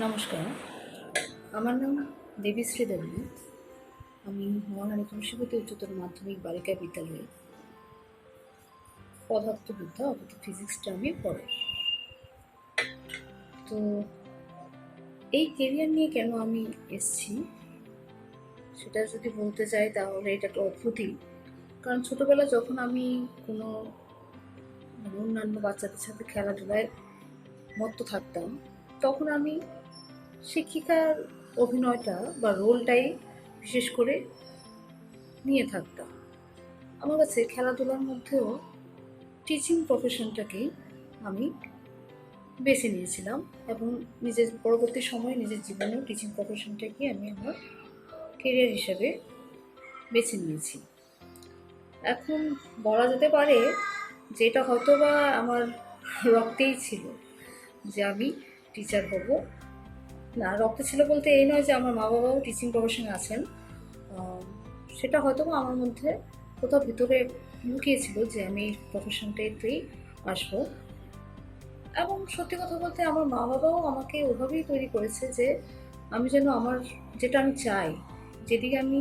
নমস্কার, আমার নাম দেবীশ্রী দেবনাথ। আমি মহারানী তুলসীবতী উচ্চতর মাধ্যমিক বালিকা বিদ্যালয়ে পদার্থবিদ্যা অর্থাৎ ফিজিক্সটা আমি পড়াই। তো এই কেরিয়ার নিয়ে কেন আমি এসছি সেটা যদি বলতে চাই তাহলে এটা একটা অদ্ভুতই। কারণ ছোটোবেলা যখন আমি কোনো অন্যান্য বাচ্চাদের সাথে খেলাধুলায় মত্ত থাকতাম, তখন আমি শিক্ষিকার অভিনয়টা বা রোলটাই বিশেষ করে নিয়ে থাকতাম। আমার কাছে খেলাধুলার মধ্যেও টিচিং প্রফেশনটাকেই আমি বেছে নিয়েছিলাম এবং নিজের পরবর্তী সময়ে নিজের জীবনেও টিচিং প্রফেশনটাকে আমি আমার কেরিয়ার হিসেবে বেছে নিয়েছি। এখন বলা যেতে পারে যে এটা হয়তো বা আমার রক্তেই ছিল যে আমি টিচার হব। না, রক্তে ছিল বলতে এই নয় যে আমার মা বাবাও টিচিং প্রফেশনে আছেন। সেটা হয়তো বা আমার মধ্যে কোথাও ভিতরে লুকিয়েছিল যে আমি এই প্রফেশনটাতেই আসবো। এবং সত্যি কথা বলতে আমার মা বাবাও আমাকে ওভাবেই তৈরি করেছে যে আমি যেন আমার যেটা আমি চাই, যেদিকে আমি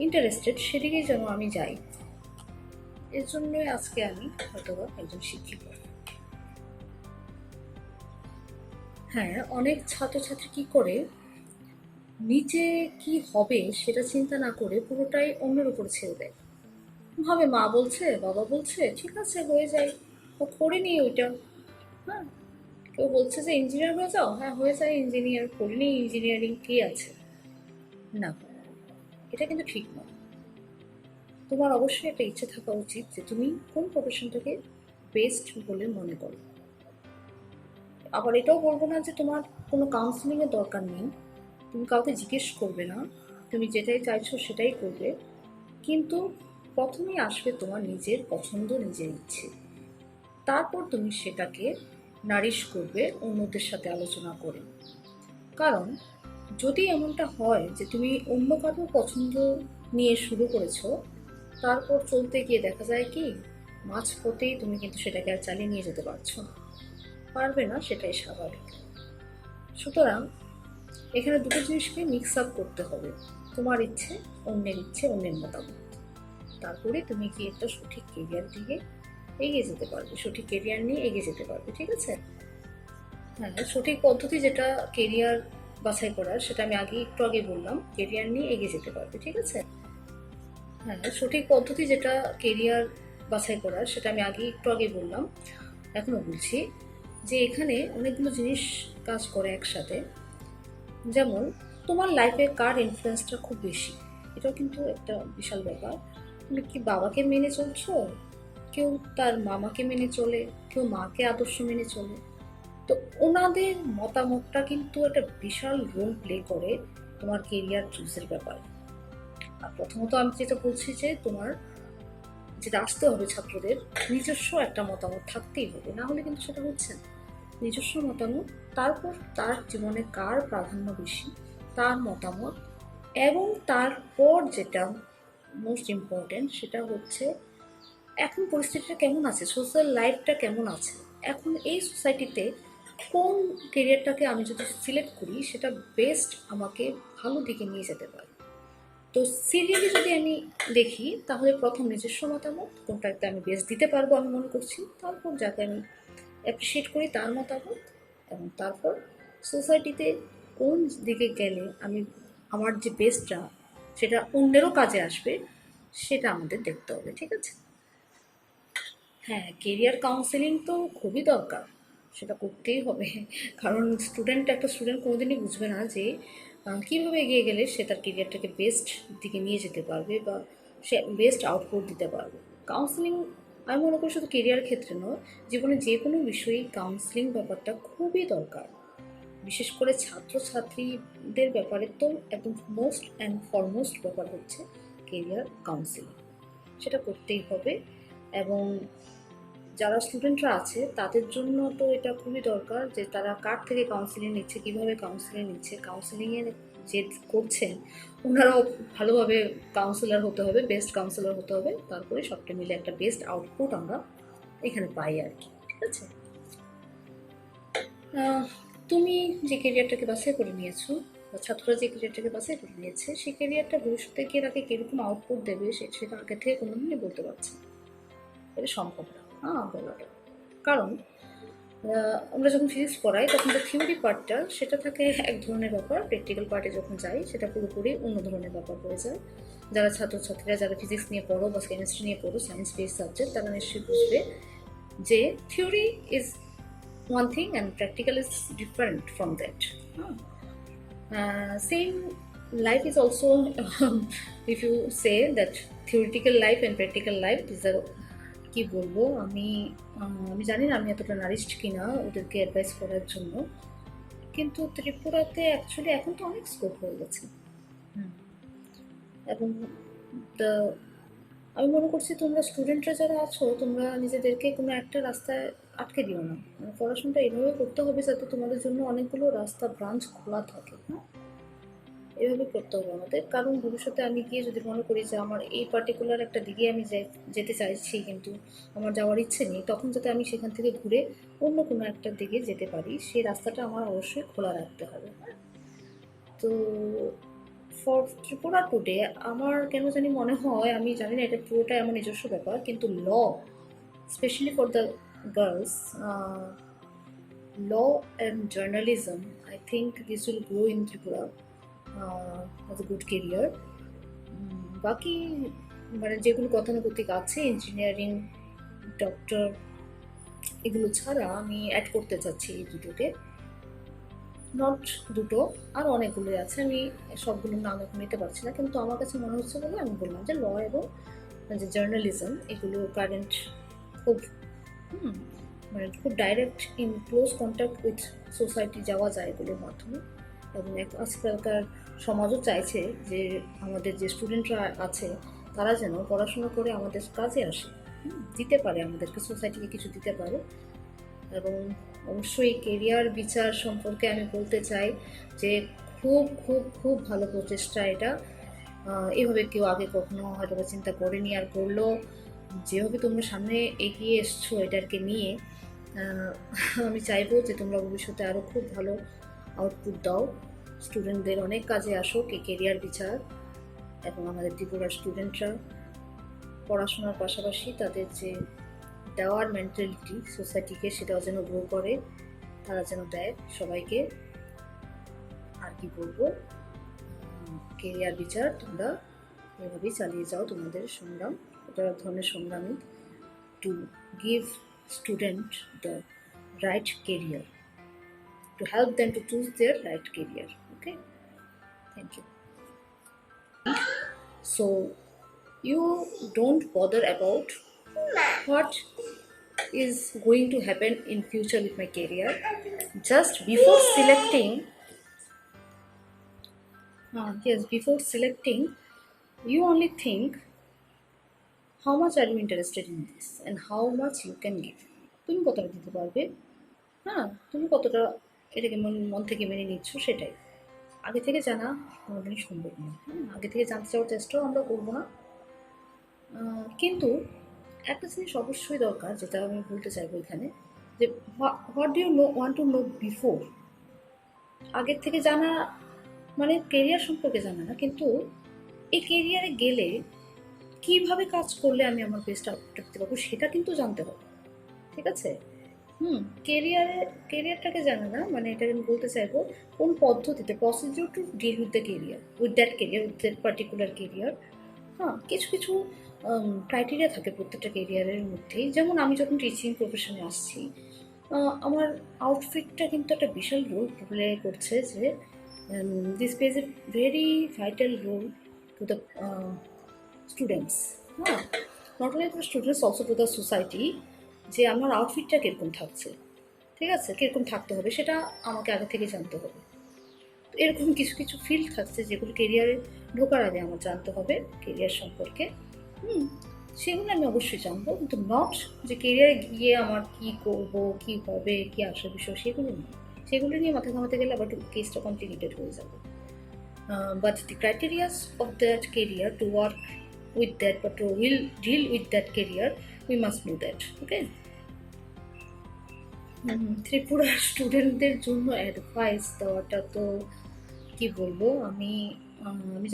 ইন্টারেস্টেড সেদিকেই যেন আমি যাই। এর জন্যই আজকে আমি হয়তোবা একজন শিক্ষিকা। হ্যাঁ, অনেক ছাত্রছাত্রী কি করে নিচে কি হবে সেটা চিন্তা না করে পুরোটাই অন্যের উপর ছেড়ে দেয়। ভাবে মা বলছে, বাবা বলছে, ঠিক আছে হয়ে যায়, ও করে নি ওইটা। হ্যাঁ, কেউ বলছে যে ইঞ্জিনিয়ার হয়ে যাও, হ্যাঁ হয়ে যায় ইঞ্জিনিয়ার, করিনি ইঞ্জিনিয়ারিং, কি আছে। না, এটা কিন্তু ঠিক নয়। তোমার অবশ্যই একটা ইচ্ছে থাকা উচিত যে তুমি কোন প্রফেশনটাকে বেস্ট বলে মনে করো। আবার এটাও বলবো না যে তোমার কোনো কাউন্সিলিংয়ের দরকার নেই, তুমি কাউকে জিজ্ঞেস করবে না, তুমি যেটাই চাইছো সেটাই করবে। কিন্তু প্রথমেই আসবে তোমার নিজের পছন্দ, নিজের ইচ্ছে। তারপর তুমি সেটাকে নারিশ করবে অন্যদের সাথে আলোচনা করে। কারণ যদি এমনটা হয় যে তুমি অন্য কারোর পছন্দ নিয়ে শুরু করেছো, তারপর চলতে গিয়ে দেখা যায় কি মাঝপথেই তুমি কিন্তু সেটাকে আর চালিয়ে নিয়ে যেতে পারছো না, পারবে না, সেটাই স্বাভাবিক। সুতরাং এখানে দুটো জিনিসকে মিক্স আপ করতে হবে, তোমার ইচ্ছে, অন্যের মতামত। তারপরে তুমি কি একটা সঠিক কেরিয়ার দিকে এগিয়ে যেতে পারবে, সঠিক কেরিয়ার নিয়ে এগিয়ে যেতে পারবে। ঠিক আছে? হ্যাঁ, সঠিক পদ্ধতি যেটা কেরিয়ার বাছাই করার, সেটা আমি একটু আগে বললাম, কেরিয়ার নিয়ে এগিয়ে যেতে পারবে। ঠিক আছে? হ্যাঁ, সঠিক পদ্ধতি যেটা কেরিয়ার বাছাই করার, সেটা আমি একটু আগে বললাম, এখনো বলছি যে এখানে অনেকগুলো জিনিস কাজ করে একসাথে। যেমন তোমার লাইফে কার ইনফ্লুয়েন্সটা খুব বেশি, এটাও কিন্তু একটা বিশাল ব্যাপার। তুমি কি বাবাকে মেনে চলছো, কেউ তার মামাকে মেনে চলে, কেউ মাকে আদর্শ মেনে চলে। তো ওনাদের মতামতটা কিন্তু একটা বিশাল রোল প্লে করে তোমার কেরিয়ার চুজের ব্যাপারে। আর প্রথমত আমি যেটা বলছি যে তোমার যেটা আসতে হবে ছাত্রদের, নিজস্ব একটা মতামত থাকতেই হবে, না হলে কিন্তু সেটা হচ্ছে না। নিজস্ব মতামত, তারপর তার জীবনে কার প্রাধান্য বেশি তার মতামত, এবং তারপর যেটা মোস্ট ইম্পর্টেন্ট সেটা হচ্ছে এখন পরিস্থিতিটা কেমন আছে, সোশ্যাল লাইফটা কেমন আছে। এখন এই সোসাইটিতে কোন কেরিয়ারটাকে আমি যদি সিলেক্ট করি সেটা বেস্ট আমাকে ভালো দিকে নিয়ে যেতে পারে। তো সিরিয়ালি যদি আমি দেখি তাহলে প্রথম নিজস্ব মতামত কোনটাতে আমি বেস্ট দিতে পারবো আমি মনে করছি, তারপর যাকে আমি অ্যাপ্রিসিয়েট করি তার মতামত, এবং তারপর সোসাইটিতে কোন দিকে গেলে আমি আমার যে বেস্টটা সেটা অন্যেরও কাজে আসবে সেটা আমাদের দেখতে হবে। ঠিক আছে? হ্যাঁ, কেরিয়ার কাউন্সেলিং তো খুবই দরকার, সেটা করতেই হবে। কারণ একটা স্টুডেন্ট কোনোদিনই বুঝবে না যে কীভাবে এগিয়ে গেলে সে তার কেরিয়ারটাকে বেস্ট দিকে নিয়ে যেতে পারবে বা সে বেস্ট আউটপুট দিতে পারবে। কাউন্সেলিং আমি মনে করি শুধু কেরিয়ার ক্ষেত্রে নয়, জীবনে যে কোনো বিষয়েই কাউন্সেলিং ব্যাপারটা খুবই দরকার। বিশেষ করে ছাত্রছাত্রীদের ব্যাপারে তো একদম মোস্ট অ্যান্ড ফরমোস্ট ব্যাপার হচ্ছে কেরিয়ার কাউন্সেলিং, সেটা করতেই হবে। এবং যারা স্টুডেন্টরা আছে তাদের জন্য তো এটা খুবই দরকার যে তারা কার থেকে কাউন্সেলিং নিচ্ছে, কীভাবে কাউন্সেলিং নিচ্ছে, কাউন্সেলিংয়ে যে করছেন ওনারাও ভালোভাবে কাউন্সিলর হতে হবে, বেস্ট কাউন্সিলর হতে হবে, তারপরে সবটা মিলে একটা বেস্ট আউটপুট আমরা এখানে পাই আর কি। ঠিক আছে? তুমি যে কেরিয়ারটাকে বাছাই করে নিয়েছো বা ছাত্ররা যে কেরিয়ারটাকে বাছাই করে নিয়েছে সেই কেরিয়ারটা ভবিষ্যতে গিয়ে তাকে কীরকম আউটপুট দেবে সেটা আগে থেকে কোনোদিনই বলতে পারছে না। এটা সম্ভব না বলাটা। কারণ আমরা যখন ফিজিক্স পড়াই তখন যে থিওরি পার্টটা সেটা থাকে এক ধরনের ব্যাপার, প্র্যাকটিক্যাল পার্টে যখন যাই সেটা পুরোপুরি অন্য ধরনের ব্যাপার হয়ে যায়। যারা ছাত্রছাত্রীরা যারা ফিজিক্স নিয়ে পড়ো বা কেমিস্ট্রি নিয়ে পড়ো, সায়েন্স বেসড সাবজেক্ট, তারা নিশ্চয়ই বুঝবে যে theory is one thing and practical is different from that. Same life is also if you say that theoretical life and practical life these are কি বলবো আমি জানি না আমি এতটা নারিস্ট কিনা ওদেরকে অ্যাডভাইস করার জন্য, কিন্তু ত্রিপুরাতে অ্যাকচুয়ালি এখন তো অনেক স্কোপ হয়ে গেছে। এবং আমি মনে করছি তোমরা স্টুডেন্টরা যারা আছো তোমরা নিজেদেরকে কোনো একটা রাস্তায় আটকে দিও না। পড়াশোনাটা এভাবে করতে হবে যাতে তোমাদের জন্য অনেকগুলো রাস্তা ব্রাঞ্চ খোলা থাকে। এভাবে করতে হবে আমাদের, কারণ ভবিষ্যতে আমি গিয়ে যদি মনে করি যে আমার এই পার্টিকুলার একটা দিকে আমি যেতে চাইছি কিন্তু আমার যাওয়ার ইচ্ছে নেই, তখন যাতে আমি সেখান থেকে ঘুরে অন্য কোনো একটা দিকে যেতে পারি সেই রাস্তাটা আমার অবশ্যই খোলা রাখতে হবে। তো ফর ত্রিপুরা টুডে আমার কেন জানি মনে হয়, আমি জানি না এটা পুরোটাই আমার নিজস্ব ব্যাপার, কিন্তু law specially for the girls, law and journalism, I think this will grow in Tripura as a good career. বাকি মানে যেগুলো গতানুগতিক আছে ইঞ্জিনিয়ারিং, ডক্টর, এগুলো ছাড়া আমি অ্যাড করতে চাচ্ছি এই দুটোকে, নট দুটো, আরও অনেকগুলোই আছে, আমি সবগুলোর নাম এখন নিতে পারছি না, কিন্তু আমার কাছে মনে হচ্ছে বলে আমি বললাম যে ল এবং যে জার্নালিজম এগুলো কারেন্ট খুব মানে খুব direct in close contact with society যাওয়া যায় এগুলোর মাধ্যমে। এবং আজকালকার সমাজও চাইছে যে আমাদের যে স্টুডেন্টরা আছে তারা যেন পড়াশোনা করে আমাদের কাজে আসে, দিতে পারে, আমাদেরকে সোসাইটিকে কিছু দিতে পারে। এবং অবশ্যই কেরিয়ার বিচার সম্পর্কে আমি বলতে চাই যে খুব খুব খুব ভালো প্রচেষ্টা এটা। এভাবে কেউ আগে কখনো হয়তো চিন্তা করেনি, আর করলো যেভাবে তোমরা সামনে এগিয়ে এসছো এটাকে নিয়ে, আমি চাইবো যে তোমরা ভবিষ্যতে আরও খুব ভালো আউটপুট দাও, স্টুডেন্টদের অনেক কাজে আসুক এই কেরিয়ার বিচার, এবং আমাদের ত্রিপুরার স্টুডেন্টরা পড়াশোনার পাশাপাশি তাদের যে দেওয়ার মেন্টালিটি সোসাইটিকে সেটাও যেন গ্রো করে, তারা যেন দেয় সবাইকে। আর কি বলবো, কেরিয়ার বিচার তোমরা এভাবেই চালিয়ে যাও তোমাদের সংগ্রাম, এটা এক ধরনের সংগ্রামী, to give student the right career, to help them to choose their right career. Okay, thank you. So you don't bother about what is going to happen in future with my career. Just before selecting, before selecting, you only think how much are you interested in this and how much you can give. তুমি কতটা দিতে পারবে, তুমি কতটা এটাকে মন থেকে মেনে নিচ্ছ, সেটাই আগে থেকে জানা কোনোদিনই সম্ভব নয়। আগে থেকে জানতে চাওয়ার চেষ্টাও আমরা করবো না, কিন্তু একটা জিনিস অবশ্যই দরকার যেটা আমি বলতে চাইবো এখানে, যে what do you want to know before. আগের থেকে জানা মানে কেরিয়ার সম্পর্কে জানা না, কিন্তু এই কেরিয়ারে গেলে কিভাবে কাজ করলে আমি আমার বেস্ট আউটপুট দিতে পারবো সেটা কিন্তু জানতে হবে, ঠিক আছে? কেরিয়ারটাকে জানা না, মানে এটা আমি বলতে চাইবো কোন পদ্ধতিতে procedure to deal with the career, with that particular career. কিছু কিছু ক্রাইটেরিয়া থাকে প্রত্যেকটা কেরিয়ারের মধ্যেই। যেমন আমি যখন টিচিং প্রফেশনে আসছি, আমার আউটফিটটা কিন্তু একটা বিশাল রোল প্লে করছে, যে this plays a very vital role to the students, not only to students, also to the society, যে আমার আউটফিটটা কীরকম থাকছে, ঠিক আছে, কীরকম থাকতে হবে সেটা আমাকে আগে থেকে জানতে হবে। এরকম কিছু কিছু ফিল্ড থাকছে যেগুলো কেরিয়ারে ঢোকার আগে আমার জানতে হবে কেরিয়ার সম্পর্কে, সেগুলো আমি অবশ্যই জানবো, কিন্তু নট যে কেরিয়ারে গিয়ে আমার কী করবো, কী হবে, কী আসার বিষয়, সেগুলো নয়। সেগুলো নিয়ে মাথা ঘামাতে গেলে আবার কেসটা কমপ্লিকেটেড হয়ে যাবে। But the criterias of that career to work with that, but will deal with that career, we must know that. Okay, ত্রিপুরার স্টুডেন্টদের জন্য অ্যাডভাইস দেওয়াটা তো কি বলবো আমি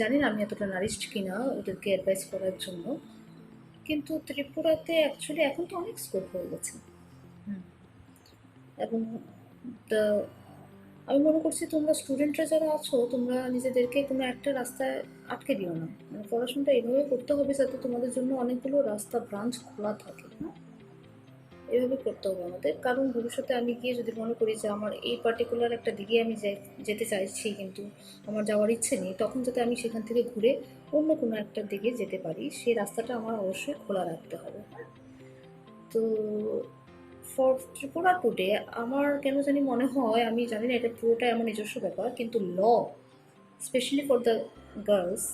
জানি না আমি এতটা নারিস্ট কিনা ওদেরকে অ্যাডভাইস করার জন্য, কিন্তু ত্রিপুরাতে অ্যাকচুয়ালি এখন তো অনেক স্কোপ হয়ে গেছে। হুম, এবং তা- আমি মনে করছি তোমরা স্টুডেন্টরা যারা আছো তোমরা নিজেদেরকে কোনো একটা রাস্তায় আটকে দিও না, মানে পড়াশোনাটা এভাবে করতে হবে যাতে তোমাদের জন্য অনেকগুলো রাস্তা ব্রাঞ্চ খোলা থাকে, হ্যাঁ। এভাবে করতে হবে আমাদের, কারণ ভবিষ্যতে আমি গিয়ে যদি মনে করি যে আমার এই পার্টিকুলার একটা দিকে আমি যেতে চাইছি কিন্তু আমার যাওয়ার ইচ্ছে নেই, তখন যাতে আমি সেখান থেকে ঘুরে অন্য কোনো একটা দিকে যেতে পারি সেই রাস্তাটা আমার অবশ্যই খোলা রাখতে হবে, হ্যাঁ। তো ফর ত্রিপুরা টুডে আমার কেন জানি মনে হয়, আমি জানি না এটা পুরোটাই আমার নিজস্ব ব্যাপার, কিন্তু specially for the girls,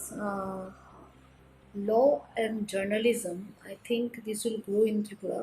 law and journalism, I think this will grow in Tripura.